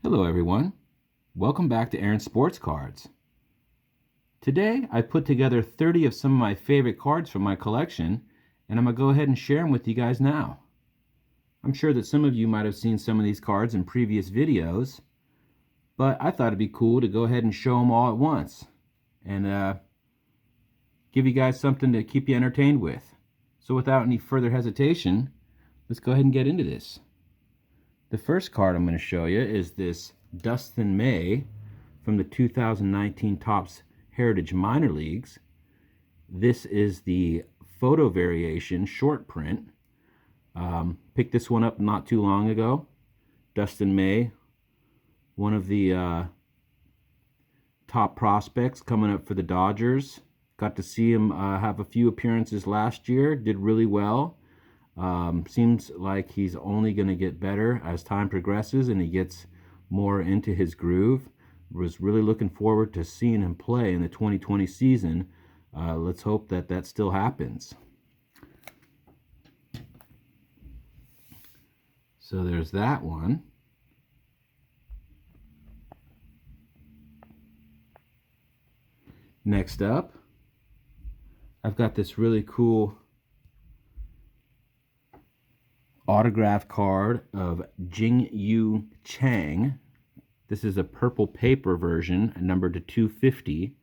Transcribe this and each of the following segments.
Hello everyone, welcome back to Aaron Sports Cards. Today I put together 30 of some of my favorite cards from my collection, and I'm going to go ahead and share them with you guys now. I'm sure that some of you might have seen some of these cards in previous videos, but I thought it'd be cool to go ahead and show them all at once and give you guys something to keep you entertained with. So without any further hesitation, let's go ahead and get into this. The first card I'm going to show you is this Dustin May from the 2019 Topps Heritage Minor Leagues. This is the photo variation short print. Picked this one up not too long ago. Dustin May, one of the top prospects coming up for the Dodgers. Got to see him have a few appearances last year. Did really well. Seems like he's only going to get better as time progresses and he gets more into his groove. Was really looking forward to seeing him play in the 2020 season. Let's hope that that still happens. So there's that one. Next up, I've got this really cool autograph card of Jing-Yu Chang. This is a purple paper version, numbered to 250.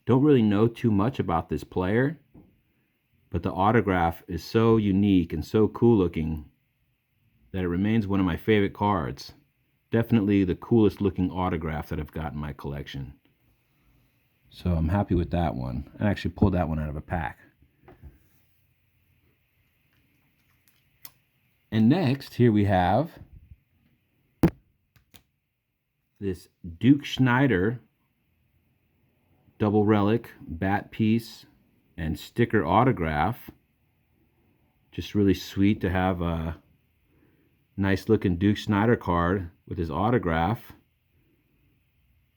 Don't really know too much about this player, but the autograph is so unique and so cool looking that it remains one of my favorite cards. Definitely the coolest looking autograph that I've got in my collection. So I'm happy with that one. I actually pulled that one out of a pack. And next, here we have this Duke Schneider double relic, bat piece, and sticker autograph. Just really sweet to have a nice looking Duke Schneider card with his autograph.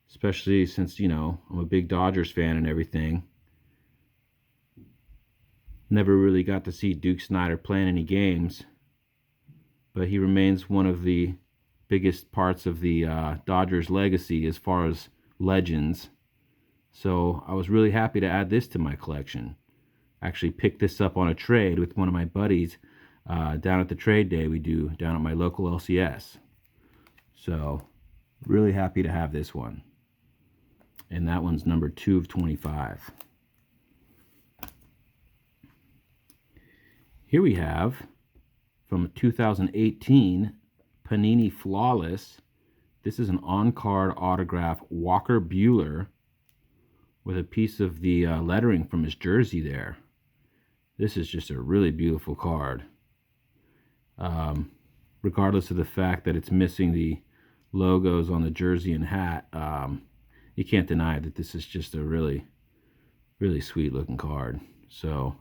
Especially since, you know, I'm a big Dodgers fan and everything. Never really got to see Duke Schneider play in any games, but he remains one of the biggest parts of the Dodgers legacy as far as legends. So I was really happy to add this to my collection. Actually picked this up on a trade with one of my buddies down at the trade day we do down at my local LCS. So really happy to have this one. And that one's number 2 of 25. Here we have, from 2018, Panini Flawless. This is an on-card autograph, Walker Buehler, with a piece of the lettering from his jersey there. This is just a really beautiful card. Regardless of the fact that it's missing the logos on the jersey and hat, you can't deny that this is just a really, really sweet looking card. So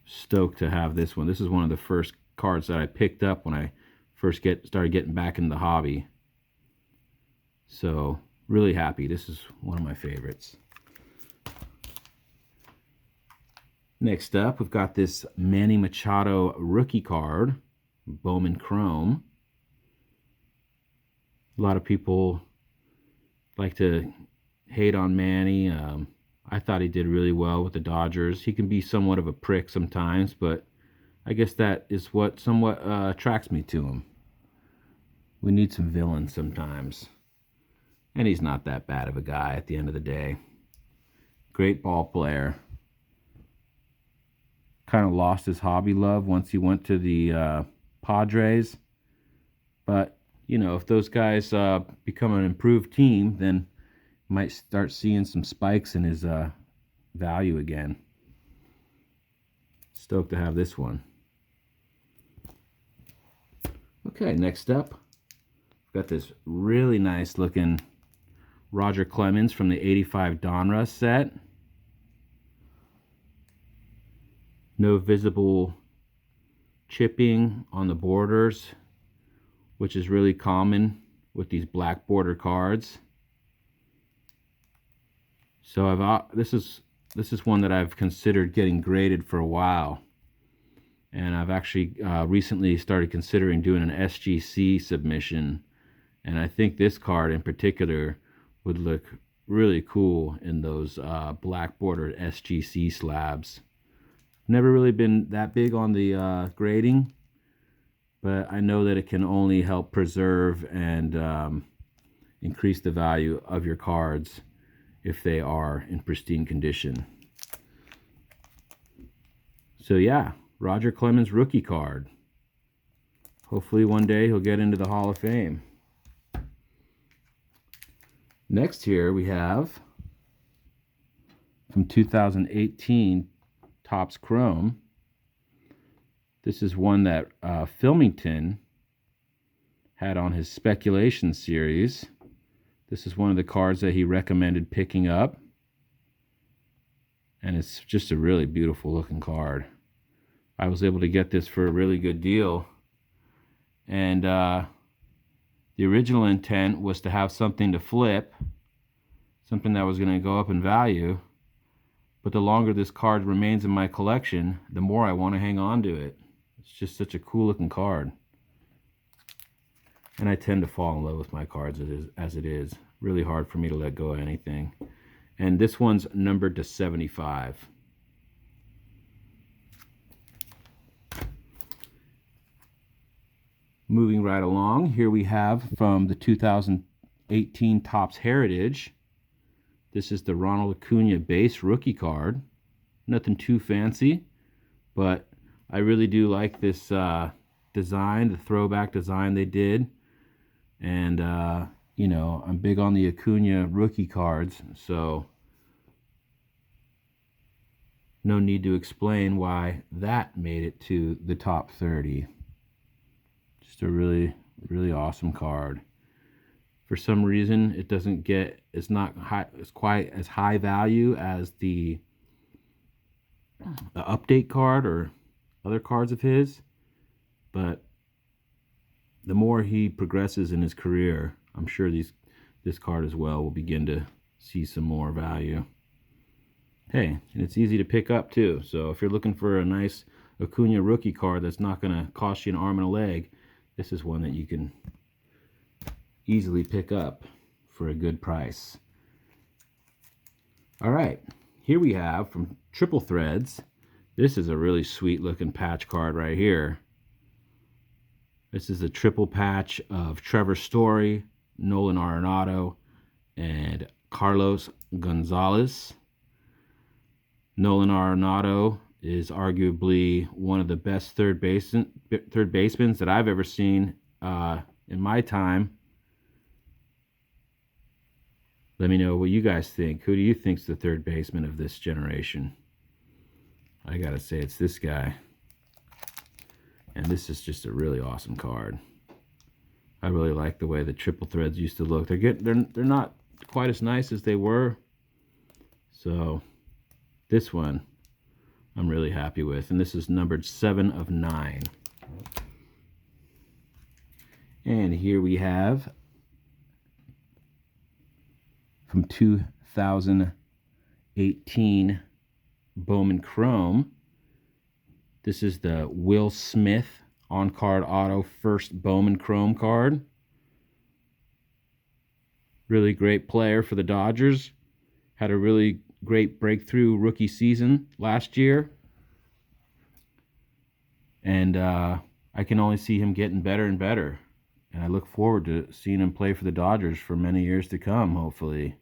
stoked to have this one. This is one of the first cards that I picked up when I first started getting back into the hobby. So really happy. This is one of my favorites. Next up, we've got this Manny Machado rookie card, Bowman Chrome. A lot of people like to hate on Manny. I thought he did really well with the Dodgers. He can be somewhat of a prick sometimes, but I guess that is what somewhat attracts me to him. We need some villains sometimes. And he's not that bad of a guy at the end of the day. Great ball player. Kind of lost his hobby love once he went to the Padres. But, you know, if those guys become an improved team, then might start seeing some spikes in his value again. Stoked to have this one. Okay, next up, we've got this really nice looking Roger Clemens from the 85 Donruss set. No visible chipping on the borders, which is really common with these black border cards. So this is one that I've considered getting graded for a while, and I've actually recently started considering doing an SGC submission And I think this card in particular would look really cool in those black bordered SGC slabs. Never really been that big on the grading, but I know that it can only help preserve and increase the value of your cards if they are in pristine condition. So yeah, Roger Clemens rookie card. Hopefully one day he'll get into the Hall of Fame. Next here we have from 2018 Topps Chrome. This is one that Filmington had on his speculation series. This is one of the cards that he recommended picking up. And it's just a really beautiful looking card. I was able to get this for a really good deal. And the original intent was to have something to flip, something that was going to go up in value. But the longer this card remains in my collection, the more I want to hang on to it. It's just such a cool looking card. And I tend to fall in love with my cards as it is. Really hard for me to let go of anything. And this one's numbered to 75. Moving right along, here we have from the 2018 Topps Heritage. This is the Ronald Acuna base rookie card. Nothing too fancy, but I really do like this design, the throwback design they did. And, you know, I'm big on the Acuna rookie cards, so no need to explain why that made it to the top 30. Just a really, really awesome card. For some reason, it doesn't get, it's not high, it's quite as high value as the update card or other cards of his, but the more he progresses in his career, I'm sure this card as well will begin to see some more value. Hey, and it's easy to pick up too, so if you're looking for a nice Acuna rookie card that's not going to cost you an arm and a leg, this is one that you can easily pick up for a good price. All right, here we have from Triple Threads. This is a really sweet looking patch card right here. This is a triple patch of Trevor Story, Nolan Arenado, and Carlos Gonzalez. Nolan Arenado is arguably one of the best third basemen that I've ever seen in my time. Let me know what you guys think. Who do you think's the third baseman of this generation? I gotta say it's this guy. And this is just a really awesome card. I really like the way the Triple Threads used to look. They're not quite as nice as they were. So this one I'm really happy with. And this is numbered 7 of 9. And here we have from 2018 Bowman Chrome. This is the Will Smith on-card auto first Bowman Chrome card. Really great player for the Dodgers. Had a really great breakthrough rookie season last year. And I can only see him getting better and better. And I look forward to seeing him play for the Dodgers for many years to come, hopefully.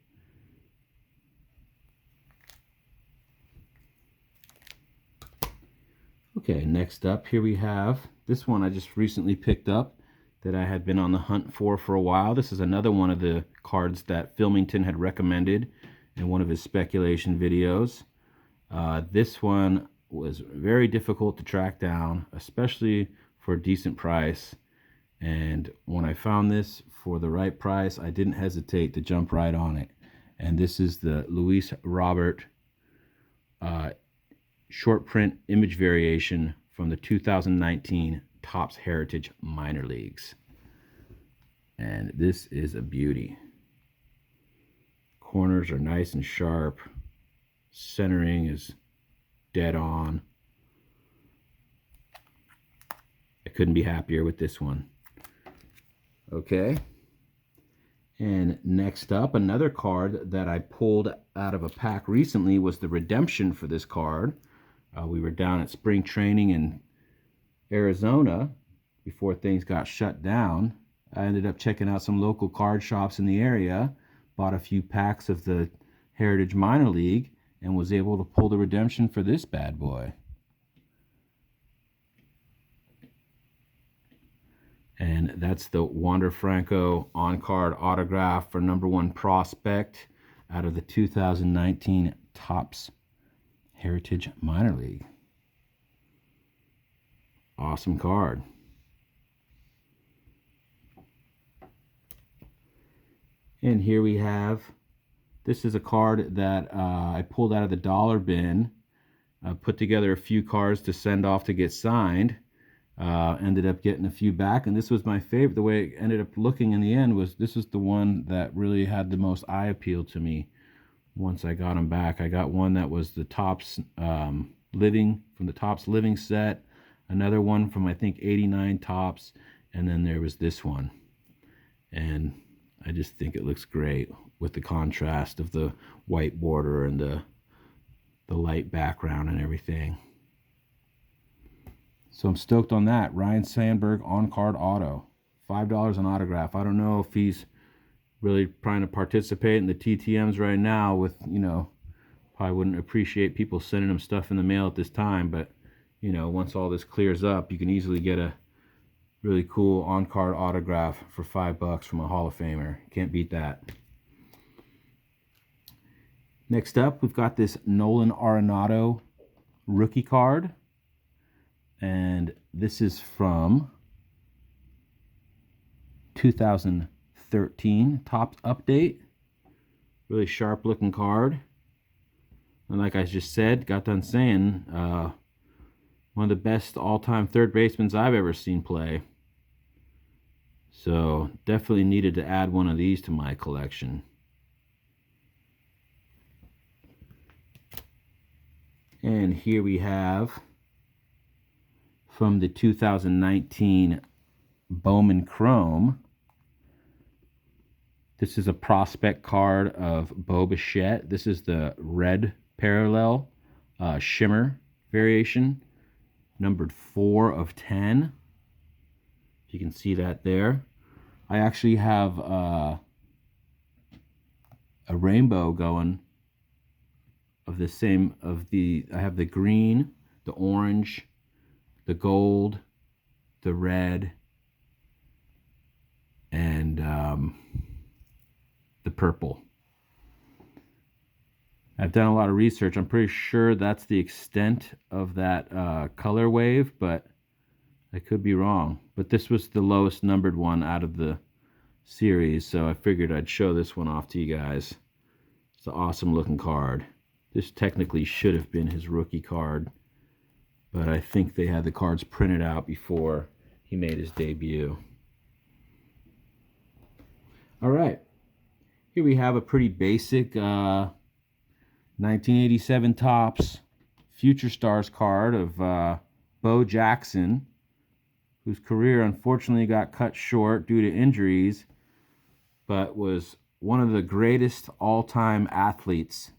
Okay, next up, here we have this one I just recently picked up that I had been on the hunt for a while. This is another one of the cards that Filmington had recommended in one of his speculation videos. This one was very difficult to track down, especially for a decent price. And when I found this for the right price, I didn't hesitate to jump right on it. And this is the Luis Robert short print image variation from the 2019 Topps Heritage Minor Leagues. And this is a beauty. Corners are nice and sharp. Centering is dead on. I couldn't be happier with this one. Okay, And next up, another card that I pulled out of a pack recently was the redemption for this card. We were down at spring training in Arizona before things got shut down. I ended up checking out some local card shops in the area, bought a few packs of the Heritage Minor League, and was able to pull the redemption for this bad boy. And that's the Wander Franco on-card autograph for #1 prospect out of the 2019 Topps Heritage Minor League. Awesome card. And here we have, this is a card that I pulled out of the dollar bin. Put together a few cards to send off to get signed. Ended up getting a few back, and this was my favorite. The way it ended up looking in the end was, this is the one that really had the most eye appeal to me once I got them back. I got one that was the Topps Living, from the Topps Living set, another one from I think 89 Topps, and then there was this one. And I just think it looks great with the contrast of the white border and the light background and everything. So I'm stoked on that. Ryne Sandberg on-card auto. $5 an autograph. I don't know if he's really trying to participate in the TTMs right now with, you know, probably wouldn't appreciate people sending him stuff in the mail at this time, but, you know, once all this clears up, you can easily get a really cool on-card autograph for $5 from a Hall of Famer. Can't beat that. Next up, we've got this Nolan Arenado rookie card. And this is from 2013 Topps Update. Really sharp looking card. And like I just said, got done saying, one of the best all-time third basemen I've ever seen play. So definitely needed to add one of these to my collection. And here we have, from the 2019 Bowman Chrome, this is a prospect card of Bo Bichette. This is the red parallel shimmer variation, numbered 4/10. You can see that there. I actually have a rainbow going of the same, I have the green, the orange, the gold, the red, and the purple. I've done a lot of research. I'm pretty sure that's the extent of that color wave, but I could be wrong. But this was the lowest numbered one out of the series, so I figured I'd show this one off to you guys. It's an awesome looking card. This technically should have been his rookie card, but I think they had the cards printed out before he made his debut. All right, here we have a pretty basic 1987 Topps Future Stars card of Bo Jackson, whose career unfortunately got cut short due to injuries, but was one of the greatest all-time athletes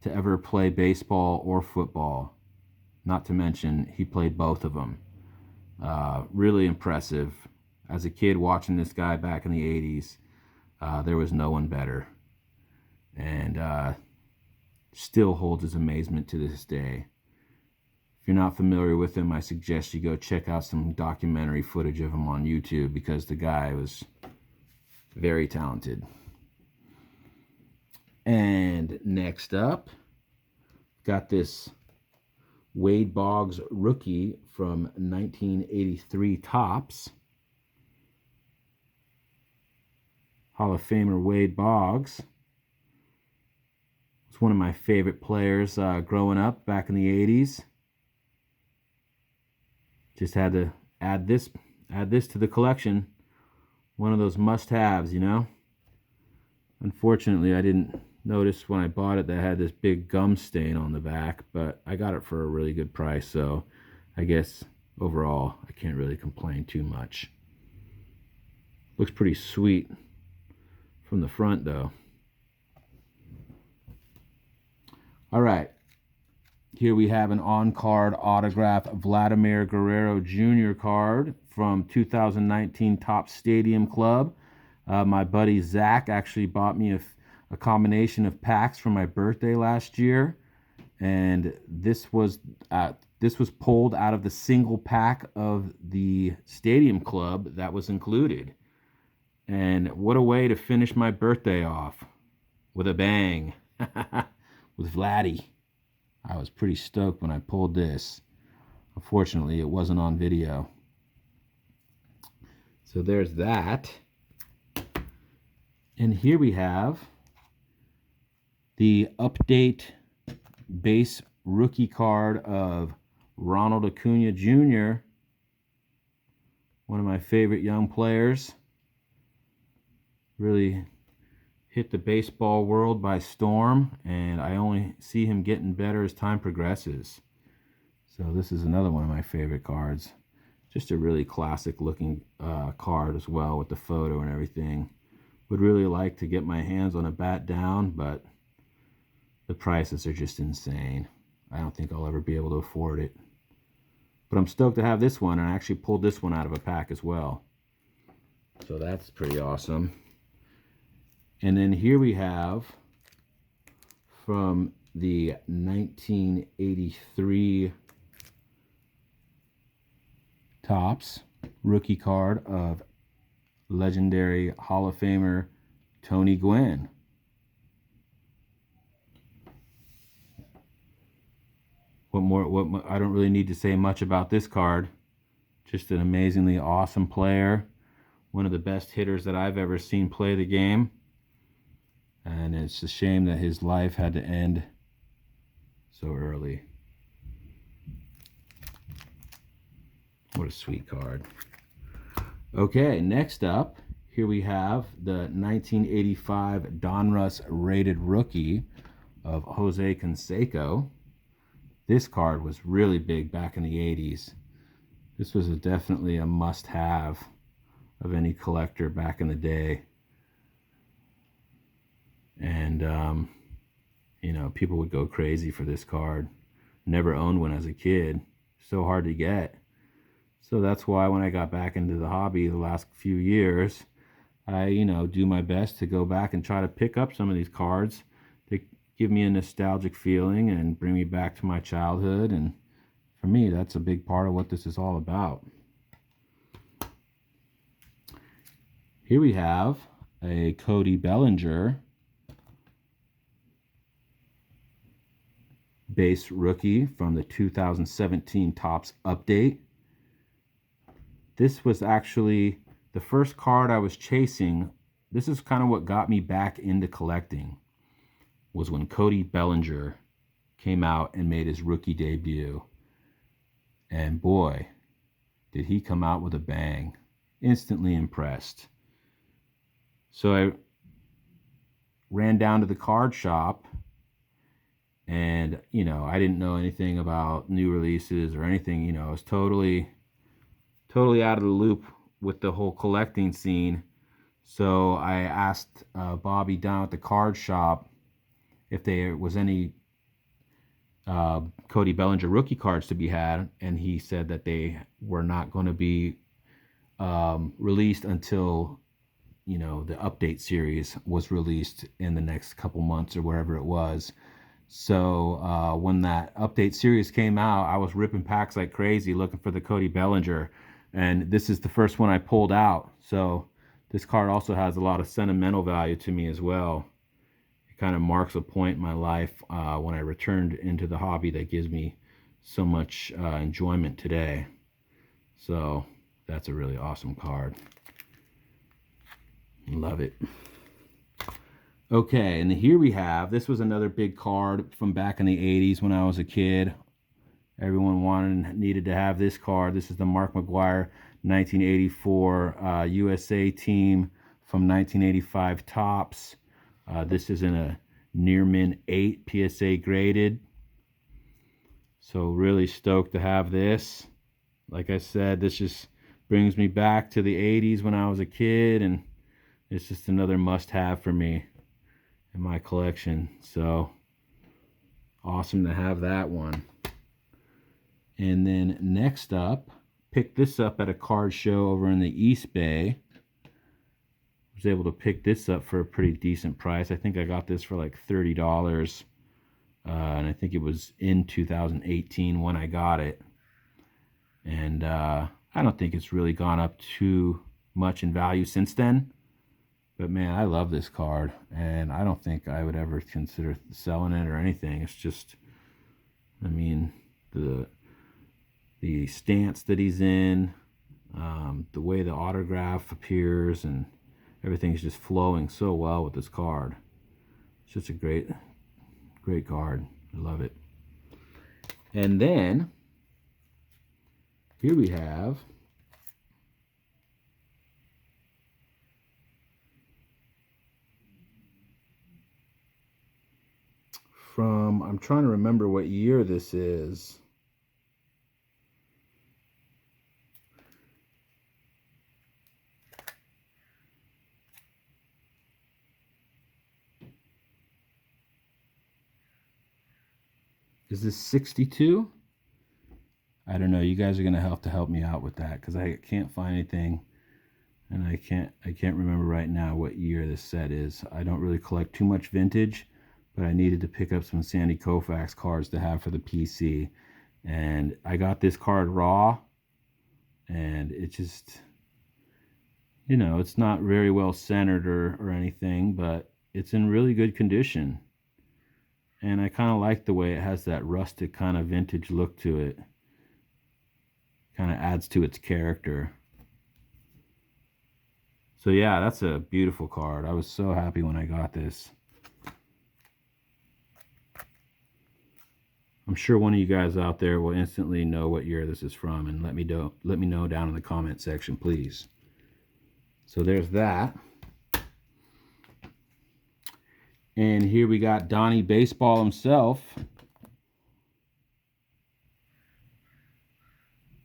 to ever play baseball or football. Not to mention, he played both of them. Really impressive. As a kid watching this guy back in the 80s, there was no one better. And still holds his amazement to this day. If you're not familiar with him, I suggest you go check out some documentary footage of him on YouTube, because the guy was very talented. And next up, got this Wade Boggs rookie from 1983 Topps. Hall of Famer Wade Boggs. It's one of my favorite players growing up back in the 80s. Just had to add this to the collection. One of those must-haves, you know. Unfortunately, I didn't notice when I bought it that it had this big gum stain on the back, but I got it for a really good price, so I guess overall I can't really complain too much. Looks pretty sweet. from the front, though. All right. Here we have an on-card autograph Vladimir Guerrero Jr. card from 2019 Topps Stadium Club. My buddy Zach actually bought me a combination of packs for my birthday last year, and this was pulled out of the single pack of the Stadium Club that was included. And what a way to finish my birthday off with a bang with Vladdy. I was pretty stoked when I pulled this. Unfortunately, it wasn't on video. So there's that. And here we have the update base rookie card of Ronald Acuna Jr., one of my favorite young players. Really hit the baseball world by storm, and I only see him getting better as time progresses. So this is another one of my favorite cards. Just a really classic looking card as well, with the photo and everything. Would really like to get my hands on a bat down, but the prices are just insane. I don't think I'll ever be able to afford it. But I'm stoked to have this one, and I actually pulled this one out of a pack as well. So that's pretty awesome. And then here we have, from the 1983 Topps rookie card of legendary Hall of Famer Tony Gwynn. What more? I don't really need to say much about this card. Just an amazingly awesome player. One of the best hitters that I've ever seen play the game. And it's a shame that his life had to end so early. What a sweet card. Okay, next up, here we have the 1985 Donruss rated rookie of Jose Canseco. This card was really big back in the 80s. This was definitely a must-have of any collector back in the day. And, you know, people would go crazy for this card. Never owned one as a kid. So hard to get. So that's why when I got back into the hobby the last few years, I, you know, do my best to go back and try to pick up some of these cards to give me a nostalgic feeling and bring me back to my childhood. And for me, that's a big part of what this is all about. Here we have a Cody Bellinger base rookie from the 2017 Topps update. This was actually the first card I was chasing. This is kind of what got me back into collecting, was when Cody Bellinger came out and made his rookie debut. And boy, did he come out with a bang. Instantly impressed. So I ran down to the card shop, and, you know, I didn't know anything about new releases or anything. You know, I was totally out of the loop with the whole collecting scene. So I asked Bobby down at the card shop if there was any Cody Bellinger rookie cards to be had, and he said that they were not going to be released until, you know, the update series was released in the next couple months or wherever it was. So when that update series came out, I was ripping packs like crazy looking for the Cody Bellinger, and this is the first one I pulled out. So this card also has a lot of sentimental value to me as well. It kind of marks a point in my life when I returned into the hobby that gives me so much enjoyment today. So that's a really awesome card. Love it. Okay, and here we have, this was another big card from back in the 80s when I was a kid. Everyone wanted and needed to have this card. This is the Mark McGwire 1984 USA team from 1985 Topps. This is in a Nearman 8 PSA graded. So really stoked to have this. Like I said, this just brings me back to the 80s when I was a kid, and It's just another must-have for me in my collection. So awesome to have that one. And then next up, picked this up at a card show over in the East Bay. Was able to pick this up for a pretty decent price. I think I got this for like $30. And I think it was in 2018 when I got it. And I don't think it's really gone up too much in value since then. But man, I love this card, and I don't think I would ever consider selling it or anything. It's just, I mean, the stance that he's in, the way the autograph appears, and everything's just flowing so well with this card. It's just a great card. I love it. And then here we have from, I'm trying to remember what year this is. Is this 62? I don't know. You guys are going to have to help me out with that because I can't find anything, and I can't remember right now what year this set is. I don't really collect too much vintage, but I needed to pick up some Sandy Koufax cards to have for the PC. And I got this card raw, and it just, you know, it's not very well centered or anything, but it's in really good condition. And I kind of like the way it has that rustic kind of vintage look to it. Kind of adds to its character. So yeah, that's a beautiful card. I was so happy when I got this. I'm sure one of you guys out there will instantly know what year this is from, and let me know down in the comment section, please. So there's that. And here we got Donnie Baseball himself.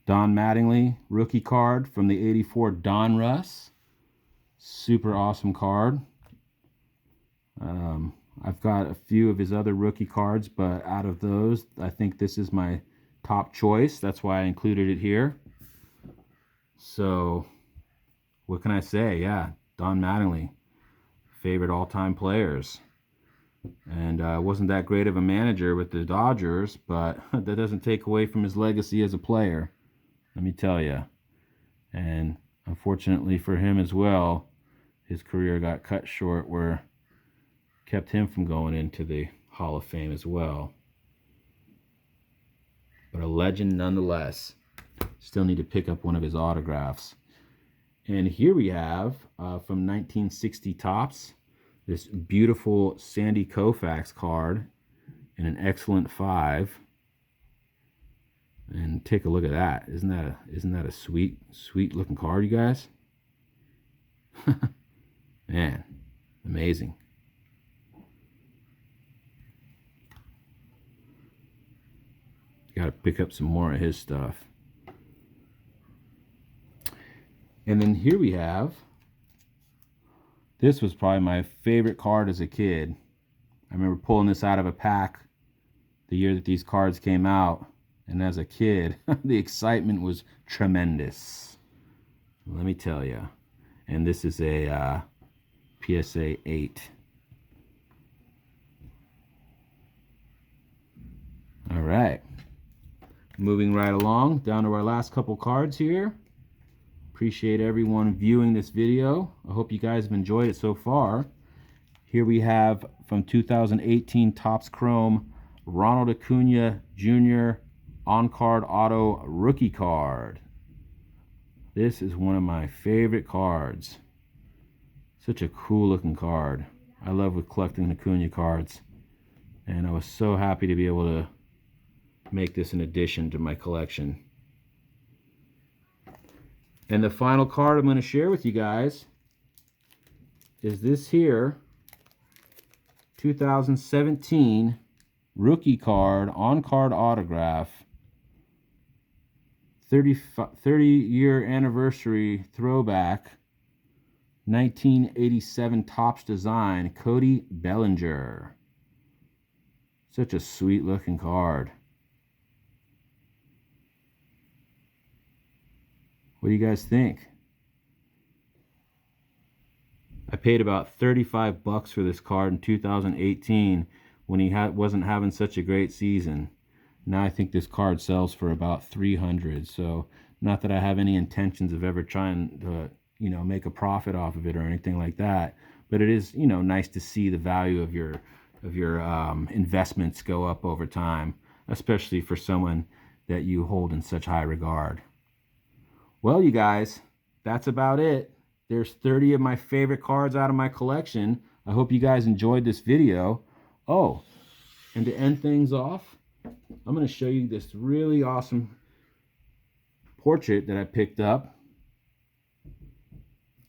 Don Mattingly, rookie card from the 84 Donruss. Super awesome card. I've got a few of his other rookie cards, but out of those, I think this is my top choice. That's why I included it here. So, what can I say? Yeah, Don Mattingly, favorite all-time players. And wasn't that great of a manager with the Dodgers, but that doesn't take away from his legacy as a player, let me tell you. And unfortunately for him as well, his career got cut short, where kept him from going into the Hall of Fame as well. But a legend nonetheless. Still need to pick up one of his autographs. And here we have, from 1960 Topps, this beautiful Sandy Koufax card in an excellent 5. And take a look at that. Isn't that a sweet looking card, you guys? Man, amazing. Got to pick up some more of his stuff. And then here we have, this was probably my favorite card as a kid. I remember pulling this out of a pack the year that these cards came out. And as a kid, the excitement was tremendous. Let me tell you. And this is a PSA 8. All right. Moving right along, down to our last couple cards here. Appreciate everyone viewing this video. I hope you guys have enjoyed it so far. Here we have, from 2018 Topps Chrome, Ronald Acuna Jr. on-card auto rookie card. This is one of my favorite cards. Such a cool looking card. I love collecting Acuna cards, and I was so happy to be able to make this an addition to my collection. And the final card I'm going to share with you guys is this here 2017 rookie card, on-card autograph, 30-year anniversary throwback, 1987 Topps design, Cody Bellinger. Such a sweet looking card. What do you guys think? I paid about 35 bucks for this card in 2018 when he wasn't having such a great season. Now I think this card sells for about 300. So not that I have any intentions of ever trying to, make a profit off of it or anything like that, but it is, nice to see the value of your investments go up over time, especially for someone that you hold in such high regard. Well, you guys, that's about it. There's 30 of my favorite cards out of my collection. I hope you guys enjoyed this video. Oh, and to end things off, I'm going to show you this really awesome portrait that I picked up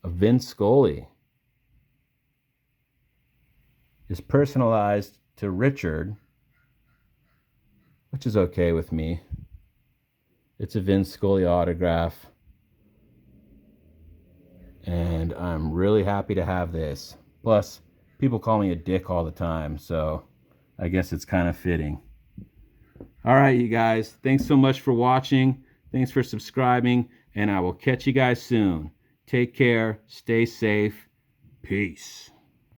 of Vin Scully. It's personalized to Richard, which is okay with me. It's a Vin Scully autograph, and I'm really happy to have this. Plus, people call me a dick all the time, so I guess it's kind of fitting. All right, you guys, thanks so much for watching. Thanks for subscribing, and I will catch you guys soon. Take care, stay safe, peace.